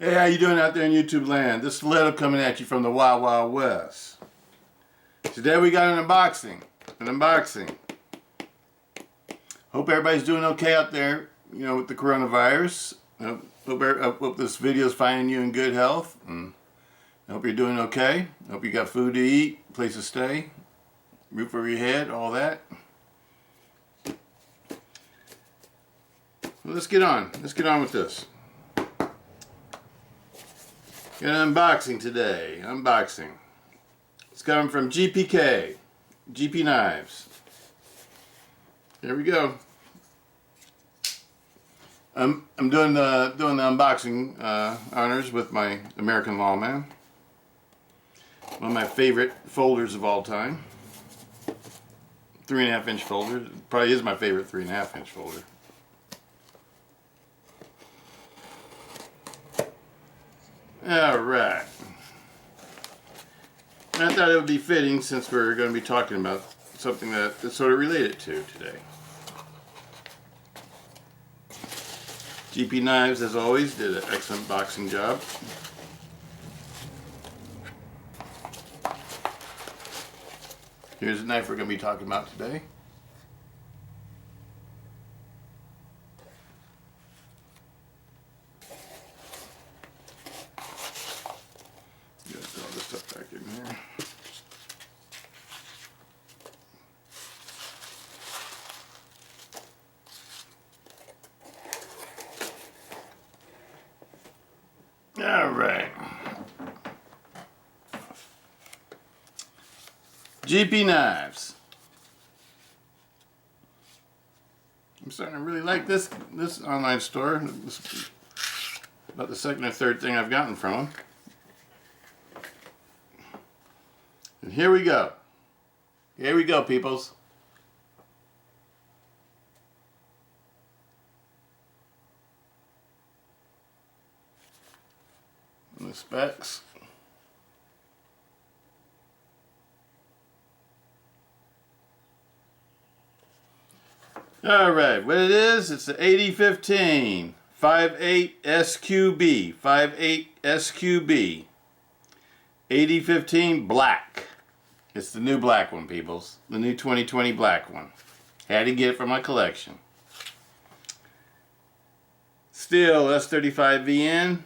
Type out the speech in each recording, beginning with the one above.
Hey, how you doing out there in YouTube land? This is Stiletto coming at you from the Wild Wild West. Today we got an unboxing. Hope everybody's doing okay out there, with the coronavirus. Hope this video is finding you in good health. And I hope you're doing okay. Hope you got food to eat, place to stay, roof over your head, all that. Well, let's get on. Let's get on with this. Got an unboxing today. It's coming from GPK, GP Knives. Here we go. I'm doing the unboxing honors with my American Lawman. One of my favorite folders of all time. 3.5 inch folder. Probably is my favorite 3.5 inch folder. Alright. I thought it would be fitting, since we're going to be talking about something that's sort of related to today. GP Knives, as always, did an excellent boxing job. Here's the knife we're going to be talking about today. Got all this stuff back in here. All right. GP Knives. I'm starting to really like this online store. This is about the second or third thing I've gotten from them. And here we go. Here we go, peoples. And the specs. Alright, what it is, it's the AD-15 58 SQB. 58 SQB. AD-15 black. It's the new black one, peoples. The new 2020 black one. Had to get it for my collection. Steel S35VN.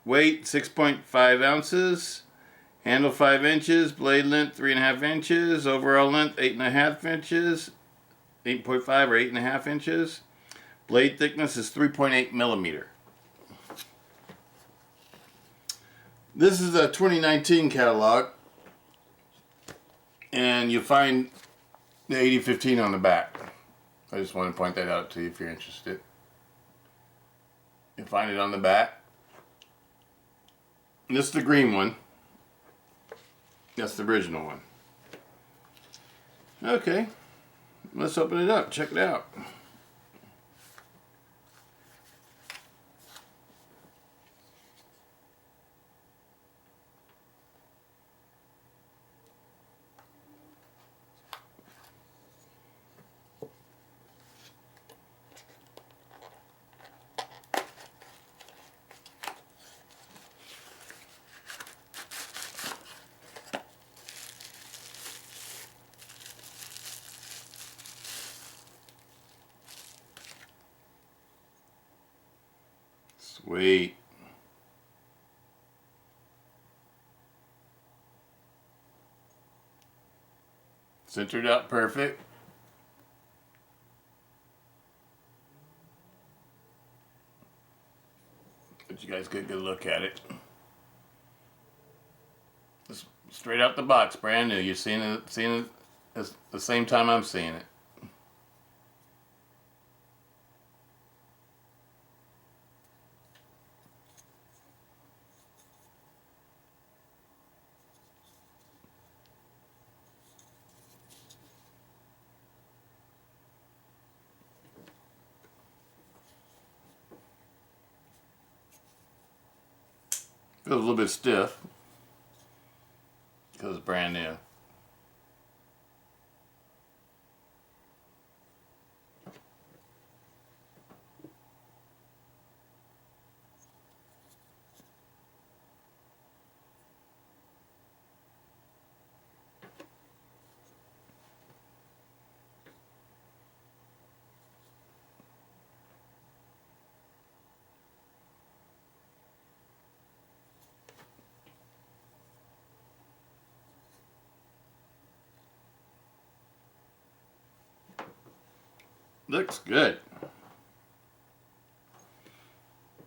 Weight 6.5 ounces. Handle 5 inches. Blade length 3.5 inches. Overall length 8.5 inches. 8.5 or 8.5 inches. Blade thickness is 3.8 millimeter. This is a 2019 catalog, and you'll find the AD-15 on the back. I just want to point that out to you if you're interested. You'll find it on the back. This is the green one. That's the original one. Okay. Let's open it up. Check it out. Sweet. Centered out perfect. Let you guys get a good look at it. Just straight out the box, brand new. You're seeing it at the same time I'm seeing it. Feels a little bit stiff because it's brand new. Looks good.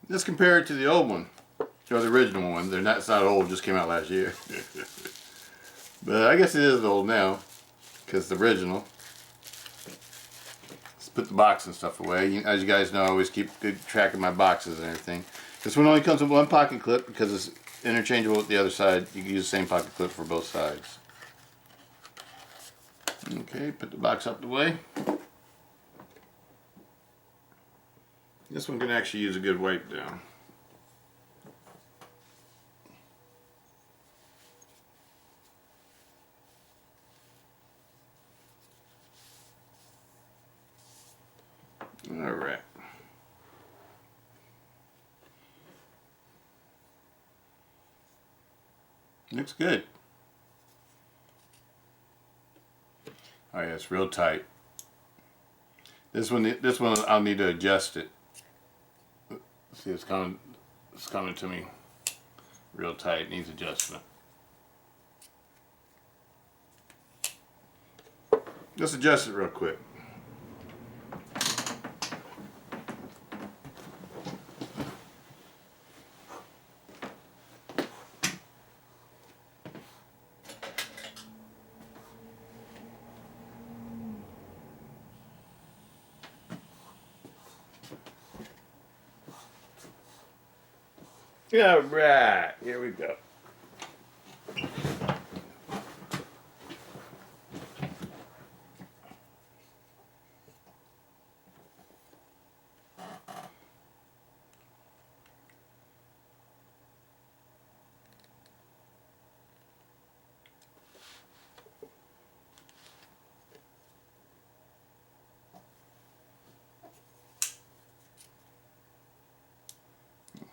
Let's compare it to the old one, or the original one. It's not old, just came out last year. But I guess it is old now, because the original. Let's put the box and stuff away. As you guys know, I always keep good track of my boxes and everything. This one only comes with one pocket clip because it's interchangeable with the other side. You can use the same pocket clip for both sides. Okay, put the box out the way. This one can actually use a good wipe down. All right. Looks good. Oh yeah, it's real tight. This one I'll need to adjust it. See, it's coming to me real tight. It needs adjustment. Just adjust it real quick. All right, here we go.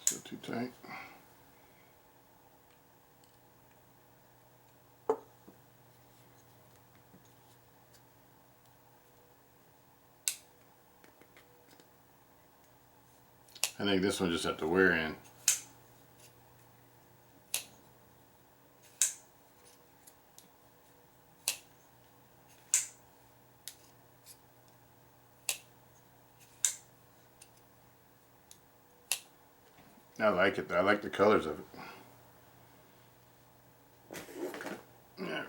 Still too tight. I think this one just have to wear in. I like it. I like the colors of it. All right.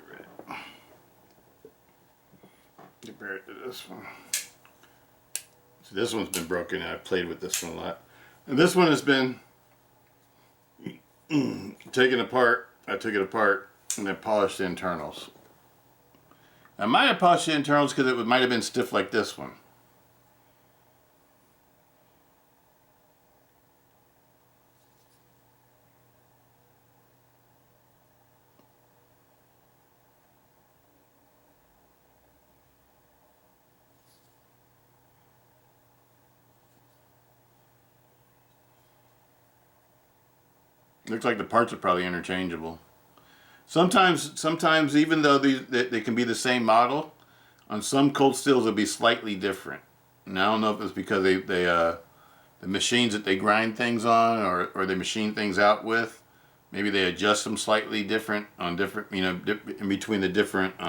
Compare it to this one. So this one's been broken. I've played with this one a lot. And this one has been taken apart. I took it apart and I polished the internals. I might have polished the internals because it might have been stiff like this one. Looks like the parts are probably interchangeable. Sometimes even though they can be the same model, on some cold steels they'll be slightly different. And I don't know if it's because the machines that they grind things on or they machine things out with, maybe they adjust them slightly different on different, in between the different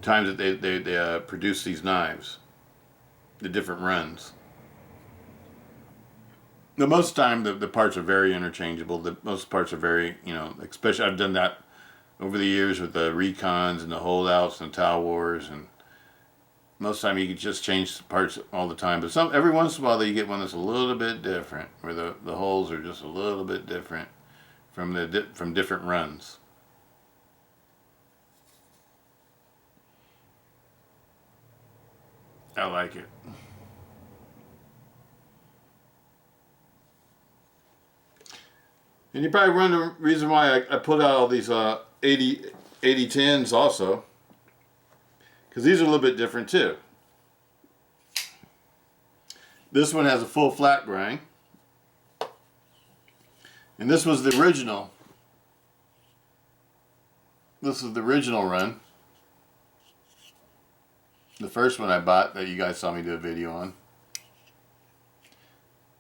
times that they produce these knives, the different runs. Now, most of the time, the parts are very interchangeable. Most parts are very, especially I've done that over the years with the recons and the holdouts and the towel wars, and most of the time you can just change the parts all the time. But every once in a while, you get one that's a little bit different, where the holes are just a little bit different from different runs. I like it. And you probably wonder the reason why I put out all these 80-10s also, because these are a little bit different too. This one has a full flat grind, and this was the original. This is the original run. The first one I bought that you guys saw me do a video on.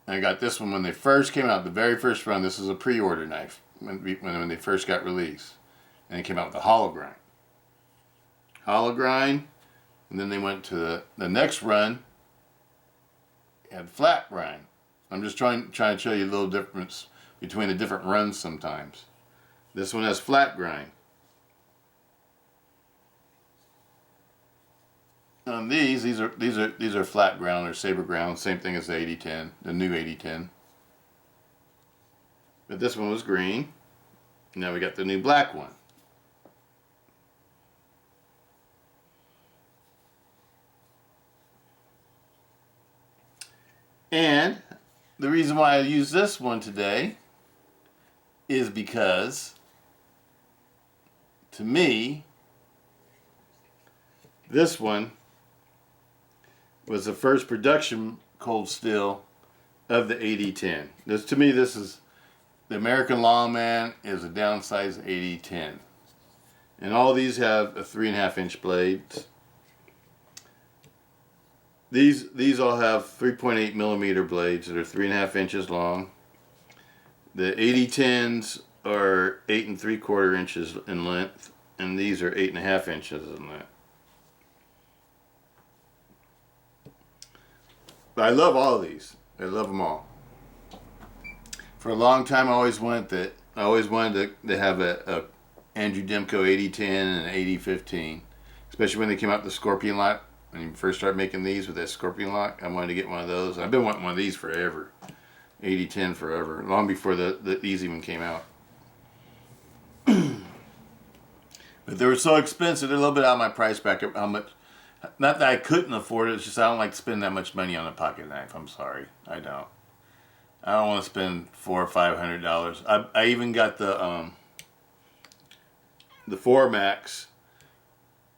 And I got this one when they first came out, the very first run. This is a pre-order knife when they first got released. And it came out with a hollow grind. Hollow grind. And then they went to the next run, had flat grind. I'm just trying to show you a little difference between the different runs sometimes. This one has flat grind. On these are flat ground or saber ground, same thing as the AD-10, the new AD-10. But this one was green. Now we got the new black one. And the reason why I use this one today is because, to me, this one was the first production cold steel of the AD-10. To me, this is the American Lawman is a downsized AD-10. And all these have a 3.5 inch blades. These all have 3.8 millimeter blades that are 3.5 inches long. The AD-10s are 8 3/4 inches in length, and these are 8.5 inches in length. But I love all of these. I love them all. For a long time, I always wanted to have a Andrew Demko AD-10 and an AD-15, especially when they came out with the Scorpion lock. When you first started making these with that Scorpion lock, I wanted to get one of those. I've been wanting one of these forever. AD-10 forever, long before these even came out. But they were so expensive, they're a little bit out of my price bracket. How much? Not that I couldn't afford it, it's just I don't like to spend that much money on a pocket knife. I'm sorry, I don't. I don't want to spend $400 or $500. I even got the 4-Max,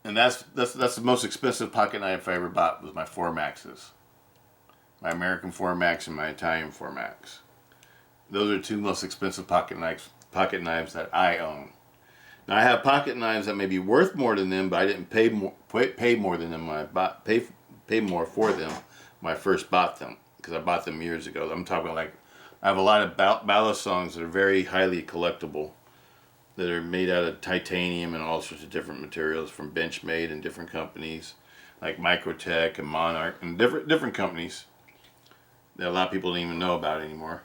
and that's the most expensive pocket knife I ever bought, was my 4-Maxes. My American 4-Max and my Italian 4-Max. Those are the two most expensive pocket knives that I own. Now I have pocket knives that may be worth more than them, but I didn't pay more than them when I pay more for them when I first bought them, because I bought them years ago. I'm talking like, I have a lot of ballast songs that are very highly collectible, that are made out of titanium and all sorts of different materials from Benchmade and different companies like Microtech and Monarch and different companies that a lot of people don't even know about anymore.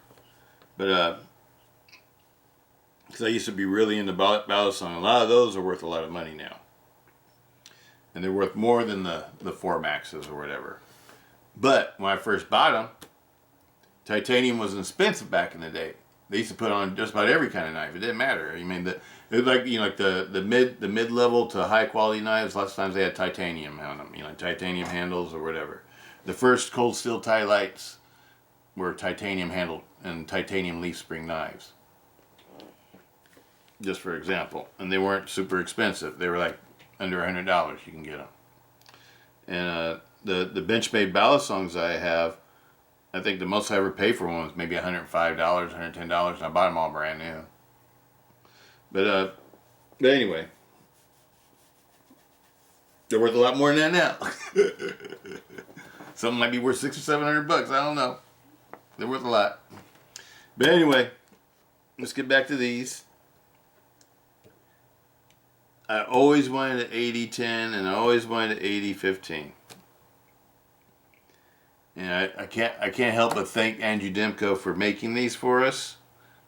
But because I used to be really into ballast song, a lot of those are worth a lot of money now, and they're worth more than the 4-Maxes or whatever. But when I first bought them, titanium was expensive back in the day. They used to put on just about every kind of knife. It didn't matter. I mean, it was like, you know, like the mid level to high quality knives. Lots of times they had titanium on them, you know, titanium handles or whatever. The first cold steel tie lights were titanium handled and titanium leaf spring knives, just for example. And they weren't super expensive. They were like under $100. You can get them. And the Benchmade ballast songs I have, I think the most I ever paid for one was maybe $105, $110, and I bought them all brand new. But anyway, they're worth a lot more than that now. Something might be worth $600 or $700. I don't know. They're worth a lot. But anyway, let's get back to these. I always wanted an AD-10 and I always wanted an AD-15. And I can't help but thank Andrew Demko for making these for us.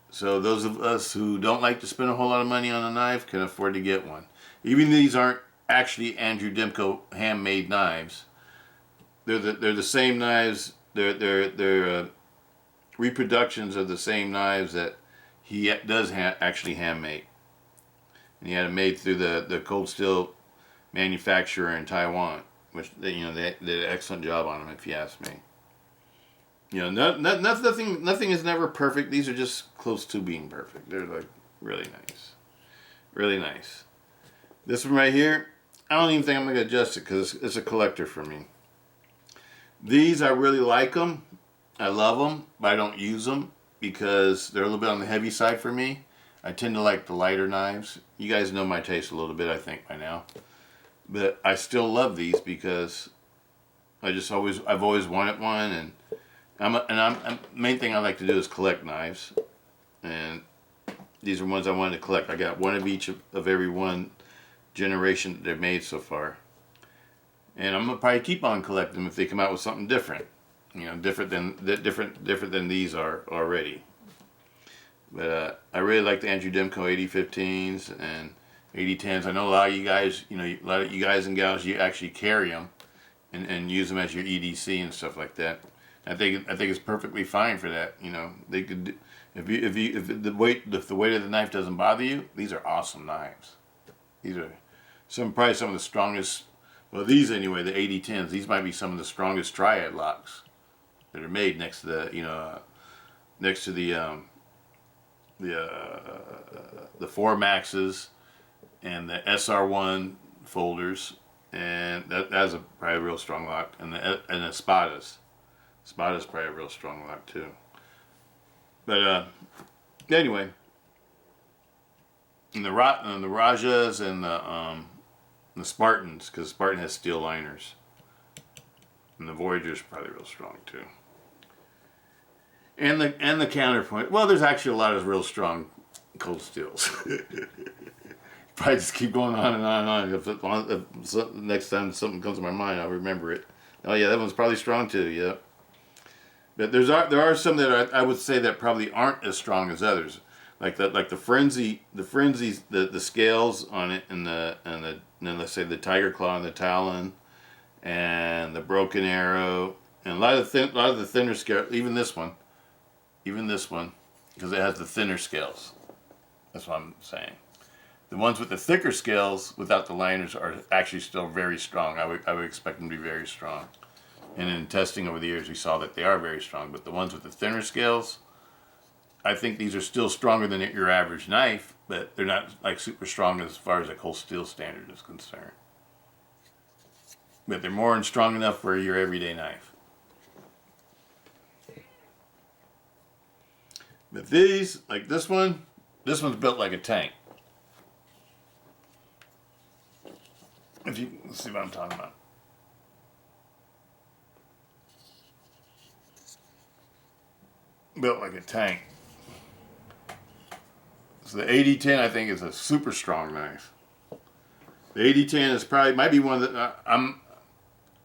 So those of us who don't like to spend a whole lot of money on a knife can afford to get one. Even these aren't actually Andrew Demko handmade knives. They're the same knives. They're reproductions of the same knives that he does actually handmade. And he had them made through the cold steel manufacturer in Taiwan, which they did an excellent job on them, if you ask me. You know, nothing is never perfect. These are just close to being perfect. They're like really nice, really nice. This one right here, I don't even think I'm gonna adjust it because it's a collector for me. These, I really like them. I love them, but I don't use them because they're a little bit on the heavy side for me. I tend to like the lighter knives. You guys know my taste a little bit, I think, by now. But I still love these because I've always wanted one, and main thing I like to do is collect knives, and these are ones I wanted to collect. I got one of each of every one generation that they've made so far. and I'm gonna probably keep on collecting them if they come out with something different. You know, different than these are already. But I really like the Andrew Demko AD-15s and AD-10s. I know a lot of you guys, you know, a lot of you guys and gals, you actually carry them and use them as your EDC and stuff like that. I think it's perfectly fine for that. You know, they could do, if the weight of the knife doesn't bother you, these are awesome knives. These are probably some of the strongest. Well, these anyway, the AD-10s. These might be some of the strongest triad locks that are made next to the next to the 4 Maxes and the SR1 folders, and that's probably a real strong lock, and the Spada's. Spada's probably a real strong lock too. But anyway, and the Rajas and the Spartans, because Spartan has steel liners, and the Voyager's probably real strong too. And the counterpoint. Well, there's actually a lot of real strong cold steels. Probably just keep going on and on and on. If next time something comes to my mind, I'll remember it. Oh yeah, that one's probably strong too. Yeah. But there are some that I would say that probably aren't as strong as others. Like the frenzies, the scales on it, and then let's say the tiger claw and the talon, and the broken arrow, and a lot of the thinner scales. Even this one, because it has the thinner scales. That's what I'm saying. The ones with the thicker scales without the liners are actually still very strong. I would expect them to be very strong. And in testing over the years, we saw that they are very strong. But the ones with the thinner scales, I think these are still stronger than your average knife, but they're not like super strong as far as a cold steel standard is concerned. But they're more than strong enough for your everyday knife. But these, like this one's built like a tank. Let's see what I'm talking about. Built like a tank. So the AD-10, I think, is a super strong knife. The AD-10 might be one that I'm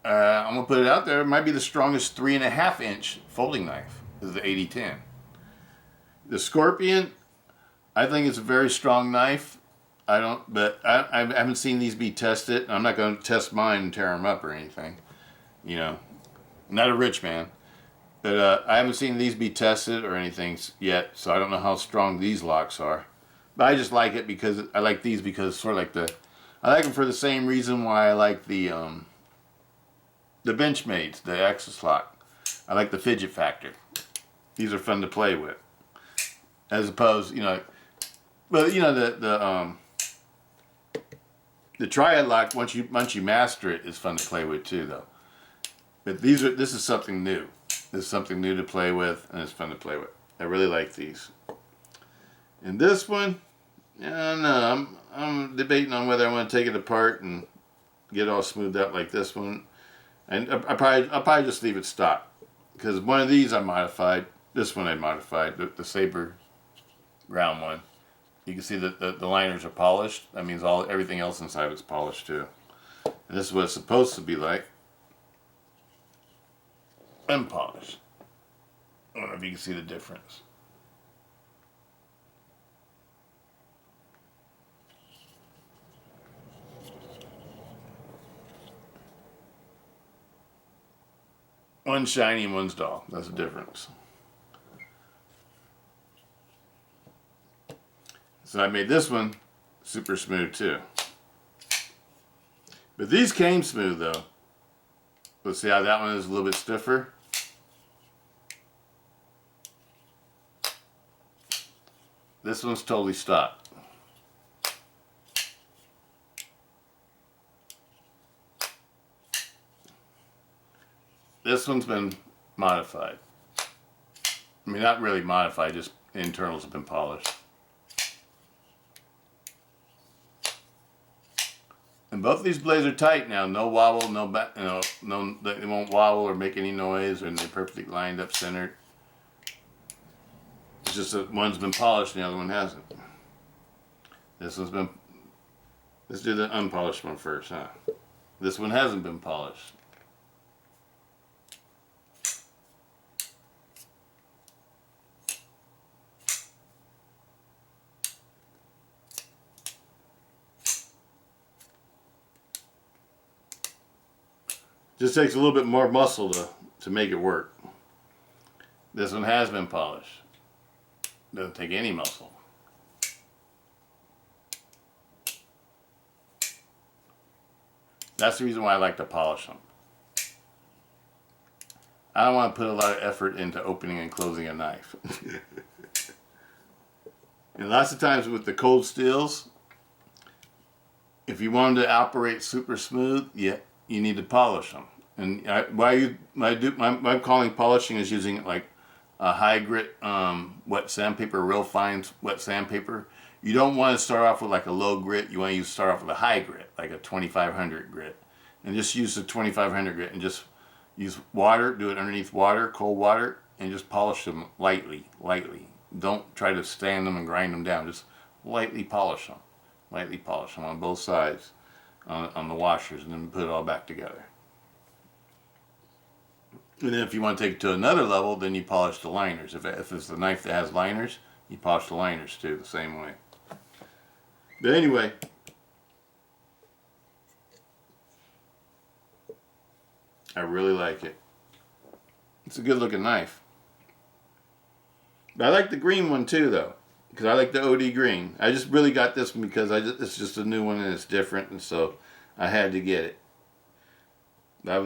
gonna put it out there. It might be the strongest 3.5 inch folding knife. Is the AD-10. The Scorpion, I think it's a very strong knife. I haven't seen these be tested. I'm not going to test mine and tear them up or anything. You know, I'm not a rich man. But I haven't seen these be tested or anything yet, so I don't know how strong these locks are. But I just like it because I like these because sort of like I like them for the same reason why I like the Benchmades, the Axis lock. I like the fidget factor. These are fun to play with, as opposed, you know, but you know the triad lock once you master it is fun to play with too though. But this is something new. This is something new to play with, and it's fun to play with. I really like these. And this one, I don't know. I'm debating on whether I want to take it apart and get it all smoothed out like this one. And I'll probably just leave it stock. Because one of these I modified. This one I modified. The Saber ground one. You can see that the liners are polished. That means everything else inside is polished too. And this is what it's supposed to be like. Unpolished. I don't know if you can see the difference. One's shiny and one's dull. That's the difference. So I made this one super smooth too. But these came smooth though. Let's see how that one is a little bit stiffer. This one's totally stock. This one's been modified. I mean, not really modified, just internals have been polished. And both these blades are tight now. No wobble, no back, they won't wobble or make any noise, and they're perfectly lined up, centered. It's just that one's been polished and the other one hasn't. This one's been. Let's do the unpolished one first, huh? This one hasn't been polished. Just takes a little bit more muscle to make it work. This one has been polished. Doesn't take any muscle. That's the reason why I like to polish them. I don't want to put a lot of effort into opening and closing a knife. And lots of times with the cold steels, if you want them to operate super smooth, you need to polish them. And my calling polishing is using like a high grit wet sandpaper, real fine wet sandpaper. You don't want to start off with like a low grit. You want to start off with a high grit, like a 2500 grit. And just use the 2500 grit and just use water, do it underneath water, cold water, and just polish them lightly. Don't try to sand them and grind them down. Just lightly polish them. Lightly polish them on both sides on the washers, and then put it all back together. And then if you want to take it to another level, then you polish the liners. If it's the knife that has liners, you polish the liners too, the same way. But anyway, I really like it. It's a good looking knife. But I like the green one too, though, because I like the OD green. I just really got this one because it's just a new one and it's different, and so I had to get it. I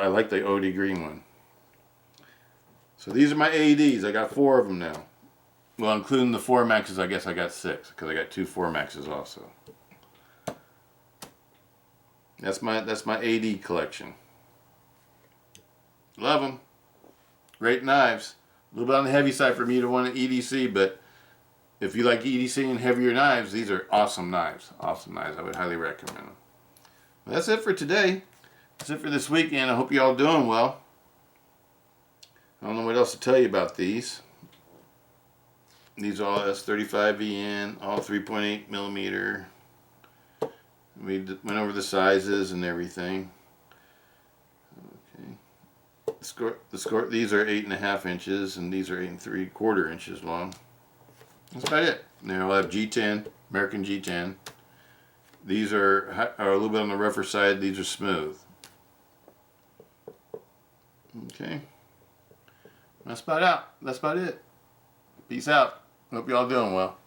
like the OD green one. So these are my ADs. I got 4 of them now. Well, including the 4 Maxes, I guess I got 6 because I got 2 4 Maxes also. That's my AD collection. Love them. Great knives. A little bit on the heavy side for me to want an EDC, but if you like EDC and heavier knives, these are awesome knives. Awesome knives. I would highly recommend them. Well, that's it for today. That's it for this weekend. I hope you're all doing well. I don't know what else to tell you about these. These are all S35VN, all 3.8 millimeter. We went over the sizes and everything. Okay. These are 8.5 inches, and these are 8 3/4 inches long. That's about it. Now I'll have G10, American G10. These are a little bit on the rougher side. These are smooth. Okay. That's about it. Peace out. Hope you all doing well.